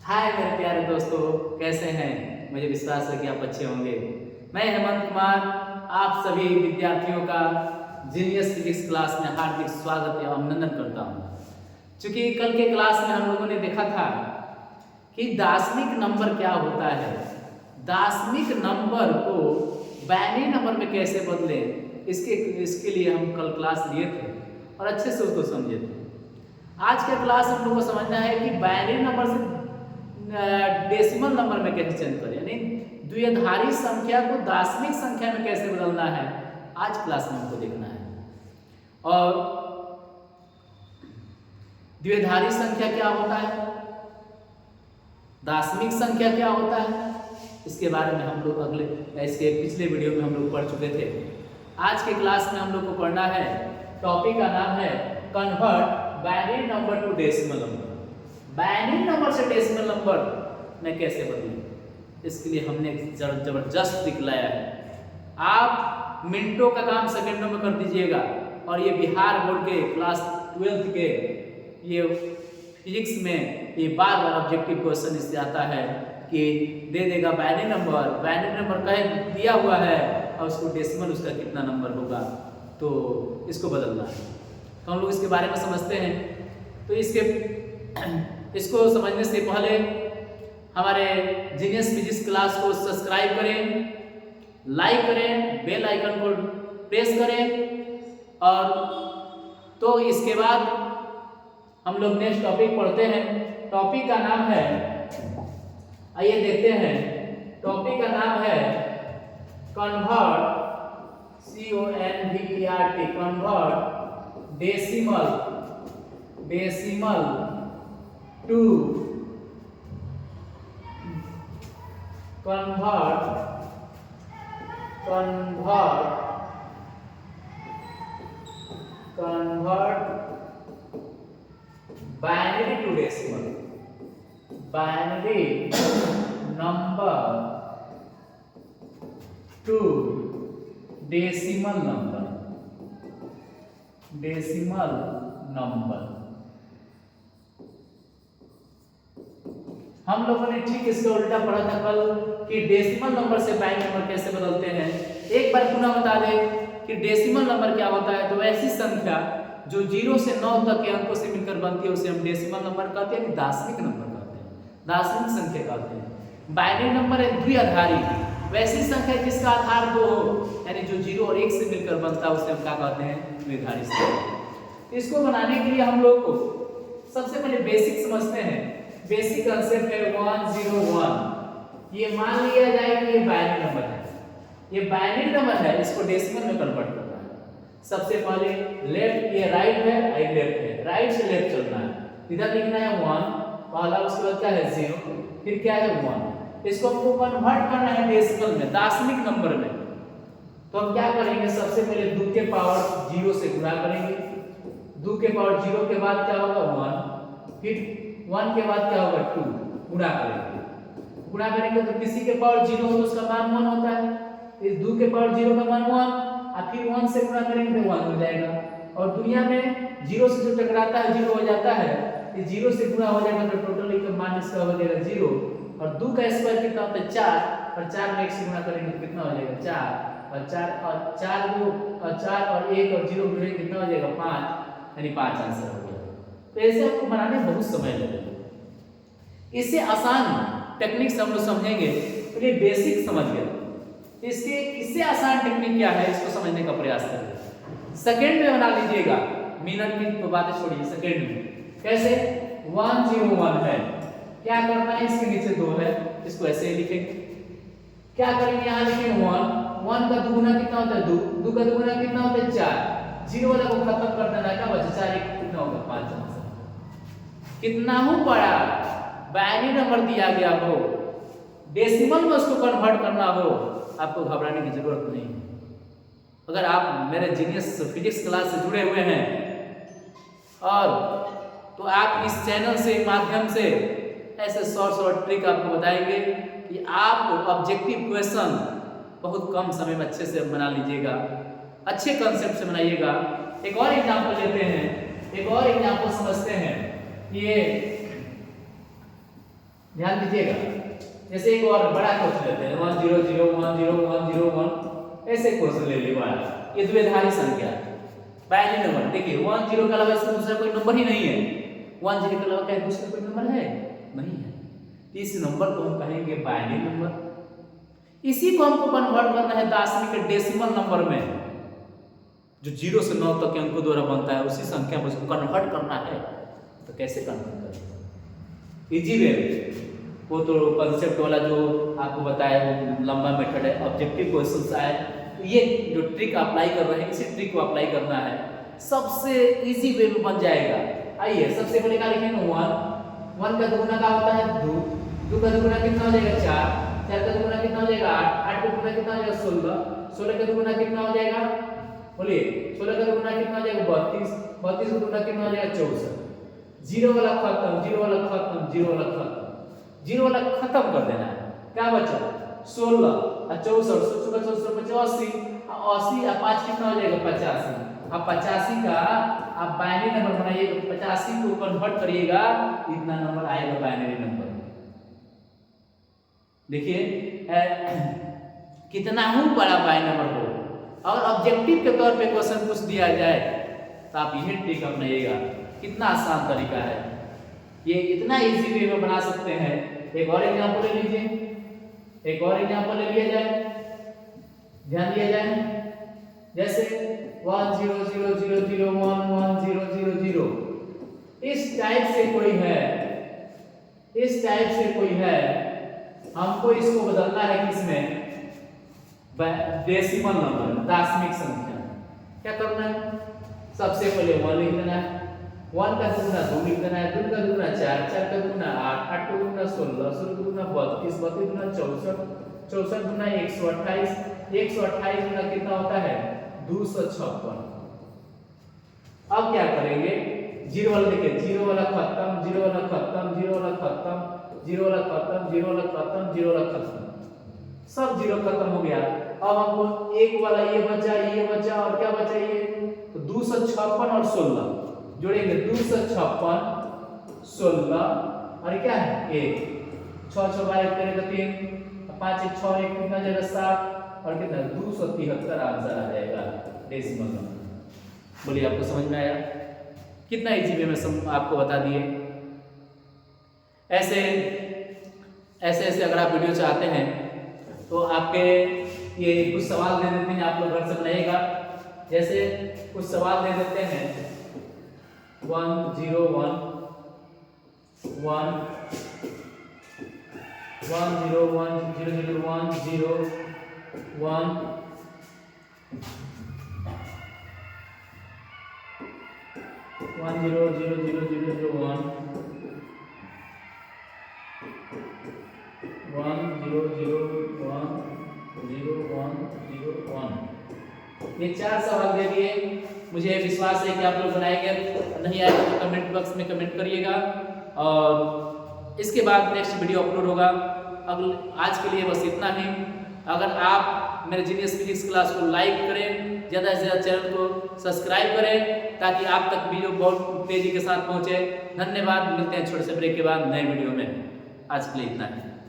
हाय मेरे प्यारे दोस्तों, कैसे हैं? मुझे विश्वास है कि आप अच्छे होंगे। मैं हेमंत कुमार आप सभी विद्यार्थियों का जीनियस फिजिक्स क्लास में हार्दिक स्वागत या अभिनंदन करता हूं। चूंकि कल के क्लास में हम लोगों ने देखा था कि दार्शनिक नंबर क्या होता है, दार्शनिक नंबर को बाइनरी नंबर में कैसे बदलें, इसके लिए हम कल क्लास लिए थे और अच्छे से उसको समझे थे। आज का क्लास हम लोग को समझना है कि बाइनरी नंबर से डेसिमल नंबर में कैसे चेंज करें, यानी द्विआधारी संख्या को दार्शनिक संख्या में कैसे बदलना है। आज क्लास में हमको देखना है। और द्विआधारी संख्या क्या होता है, दार्शनिक संख्या क्या होता है, इसके बारे में हम लोग इसके पिछले वीडियो में हम लोग पढ़ चुके थे। आज के क्लास में हम लोग को पढ़ना है, टॉपिक का नाम है convert binary number to decimal number. Binary number से डेसिमल नंबर में कैसे बदलें, इसके लिए हमने एक जबरदस्त ट्रिक लाया है। आप मिनटों का काम सेकंडों में कर दीजिएगा। और ये बिहार बोर्ड के क्लास 12th के ये फिजिक्स में ये बार बार ऑब्जेक्टिव क्वेश्चन इससे आता है कि दे देगा बाइनरी नंबर कहे दिया हुआ है और उसको डेसिमल उसका कितना नंबर होगा, तो इसको बदलना है। तो हम लोग इसके बारे में समझते हैं। तो इसको समझने से पहले हमारे जीनियस फिजिक्स क्लास को सब्सक्राइब करें, लाइक करें, बेल आइकन को प्रेस करें। और तो इसके बाद हम लोग नेक्स्ट टॉपिक पढ़ते हैं। टॉपिक का नाम है, आइए देखते हैं, टॉपिक का नाम है convert CONVERT, convert decimal to convert binary to decimal, binary number to decimal number, decimal number. हम लोगों ने ठीक इसका उल्टा पढ़ा था कल कि डेसिमल नंबर से बाइनरी नंबर कैसे बदलते हैं। एक बार पुनः बता दें कि डेसिमल नंबर क्या होता है। तो ऐसी संख्या जो 0 से 9 तक के अंकों से मिलकर बनती है उसे हम डेसिमल नंबर कहते हैं, दार्शनिक नंबर कहते हैं, दार्शनिक संख्या कहते हैं। बाइनरी नंबर है द्विआधारी, वैसी संख्या जिसका आधार 2 हो, यानी जो 0 और 1 से मिलकर बनता है उसे हम क्या कहते हैं, द्विआधारी संख्या। इसको बनाने के लिए हम लोग को सबसे पहले बेसिक समझते हैं। बेसिक कांसेप्ट है 101। ये मान लिया जाए कि ये बाइनरी नंबर है, ये बाइनरी नंबर है, इसको डेसिमल में कन्वर्ट करना है। सबसे पहले लेफ्ट, ये राइट है, ये लेफ्ट है, राइट से लेफ्ट चलना है। इधर लिखना है 1 पहला, उसके बाद क्या है 0, फिर क्या है 1। इसको हमको कन्वर्ट करना है डेसिमल में, दार्शनिक नंबर में। तो हम क्या करेंगे, सबसे पहले 2 के पावर 0 से गुणा करेंगे। 2 के पावर 0 के बाद क्या होगा 1, फिर 1 के बाद क्या होगा 2, गुणा करेंगे तो किसी के पावर 0 हो तो उसका मान 1 होता है। इस 2 के पावर 0 का मान 1, और फिर 1 से गुणा करेंगे तो 1 हो जाएगा। और दुनिया में 0 से जो टकराता है 0 हो जाता है, इस 0 से गुणा हो जाएगा तो टोटल का मान इसका हो जाएगा 0। और 2 का स्क्वायर कितना होता है 4, और 4 में 1 से गुणा करेंगे तो कितना हो जाएगा 4, और 4 और 4 और 1 और 0 मिलेंगे कितना हो जाएगा 5, यानी 5 आंसर हो गया। तो ऐसे आपको बनाने में बहुत समय लगेगा। इससे आसान टेक्निक हम लोग समझेंगे, तो ये बेसिक समझ गए। इससे आसान टेक्निक क्या है, इसको समझने का प्रयास करें। सेकंड में बना लीजिएगा, मिनट की बातें छोड़िए, सेकंड में कैसे 101 है, क्या करना है, इसके नीचे 2 है, इसको ऐसे ही लिखेंगे। क्या करेंगे, यहाँ लिखेंगे 1 का दुगुना कितना होता है 2, 2 का दुगुना कितना होता है 4, 0 वाला को खत्म कर देना, क्या बचा 4, 1 कितना होगा 5 आंसर। कितना हो बड़ा बाइनरी नंबर दिया गया हो, डेसिमल में उसको कन्वर्ट करना हो, आपको घबराने की जरूरत नहीं है। अगर आप मेरे जीनियस फिजिक्स क्लास से जुड़े हुए हैं और तो आप इस चैनल से माध्यम से ऐसे शॉर्ट ट्रिक आपको बताएंगे कि आप ऑब्जेक्टिव क्वेश्चन बहुत कम समय में अच्छे से बना लीजिएगा, अच्छे कंसेप्ट से बनाइएगा। एक और एग्जाम्पल लेते हैं, एक और एग्जाम्पल समझते हैं। ये ध्यान दीजिएगा। जैसे एक और बड़ा क्वेश्चन लेते हैं 1 0 0 1 0 1 0 1, ऐसे क्वेश्चन ले लीजिए बड़ा। ये द्विधारी संख्या बाइनरी नंबर, देखिए 1 0 के अलावा इसका दूसरा कोई नंबर ही नहीं है। 1 0 के अलावा क्या दूसरा कोई नंबर है? नहीं है। तो इस नंबर को हम कहेंगे बाइनरी नंबर। इसी को हमको कन्वर्ट करना है दशमिक के डेसिमल नंबर में, जो 0 से 9 तक के अंकों द्वारा बनता है, उसी संख्या में उसको कन्वर्ट करना है। तो कैसे कन्वर्ट करें? इजी वे, वो तो कंसेप्ट वाला जो आपको बताया वो लंबा मेथड है, ऑब्जेक्टिव क्वेश्चन आए तो ये जो ट्रिक अप्लाई कर रहे हैं इसी ट्रिक को अप्लाई करना है, सबसे इजी वे में बन जाएगा। आइए सबसे पहले क्या लिखेंगे 1 का दुगुना क्या होता है 2 का दुगुना कितना हो जाएगा 4 का दुगुना कितना हो जाएगा 8 का दुगुना कितना हो जाएगा 16 का दुगुना कितना हो जाएगा, बोलिए 16 का दुगुना कितना हो जाएगा 32 का दुगुना कितना हो जाएगा 64। जीरो वाला खत्म, जीरो वाला खत्म, जीरो वाला खत्म, जीरो वाला खत्म कर देना है। क्या बचा 16 और 64, 64 85, 80 और 5 कितना हो जाएगा 85। अब 85 का आप बाइनरी नंबर बनाइएगा, 85 को कन्वर्ट करिएगा, इतना नंबर आएगा बाइनरी नंबर। देखिए कितना ही बड़ा बाइनरी नंबर हो और ऑब्जेक्टिव के तौर पे क्वेश्चन पूछ दिया जाए तो आप यही ट्रिक अपनाइएगा। कितना आसान तरीका है ये, इतना इजी वे में बना सकते हैं। एक और एग्जांपल ले लीजिए, एक और एग्जांपल ले लिया जाए, ध्यान दिया जाए। जैसे 1 0 0 0 0 1 1 0 0 0, इस टाइप से कोई है, इस टाइप से कोई है, हमको इसको बदलना है किसमें, डेसिमल नंबर, दशमिक संख्या। क्या करना है, सबसे पहले 1 लिख देना है, 1 का दुगुना 2 लिख देना है, 2 का दुगुना 4, 4 का दुगुना 8, 8 का दुगुना 16, 16 का दुगुना 32, 32 गुना 64, 64 गुना 128, 128 गुना कितना होता है 256। अब क्या करेंगे, जीरो वाला देखिए, जीरो वाला खत्म, जीरो वाला खत्म, जीरो वाला खत्म, जीरो वाला खत्म, जीरो वाला खत्म, जीरो वाला खत्म, सब जीरो खत्म हो गया। अब हमको एक वाला ये बचा और क्या बचा ये, तो 256 और 16 जोड़ेंगे, 256 16 और क्या है 1, 6 6 12 करेगा 3, 5 1 6 1 कितना जाएगा 7 और कितना 273 आंसर आ जाएगा डेसिमल नंबर। बोलिए आपको समझ में आया? कितना इजी वे में आपको बता दिए। ऐसे ऐसे अगर आप वीडियो चाहते हैं तो आपके ये कुछ सवाल दे देते हैं, आप लोग घर से बनाइएगा। जैसे कुछ सवाल दे देते हैं 1 0 1 1 1 0 1 0 0 1 0 1 1 0 0 0 0 0 1 1 0 0 1 0 1 0 1। ये 4 सवाल दे दिए, मुझे विश्वास है कि आप लोग बनाएंगे। नहीं आएगा तो कमेंट बॉक्स में कमेंट करिएगा और इसके बाद नेक्स्ट वीडियो अपलोड होगा। आज के लिए बस इतना ही। अगर आप मेरे जीनियस फिजिक्स क्लास को लाइक करें, ज़्यादा से ज़्यादा चैनल को सब्सक्राइब करें ताकि आप तक वीडियो बहुत तेज़ी के साथ पहुँचे। धन्यवाद, मिलते हैं छोटे से ब्रेक के बाद नए वीडियो में। आज के लिए इतना ही।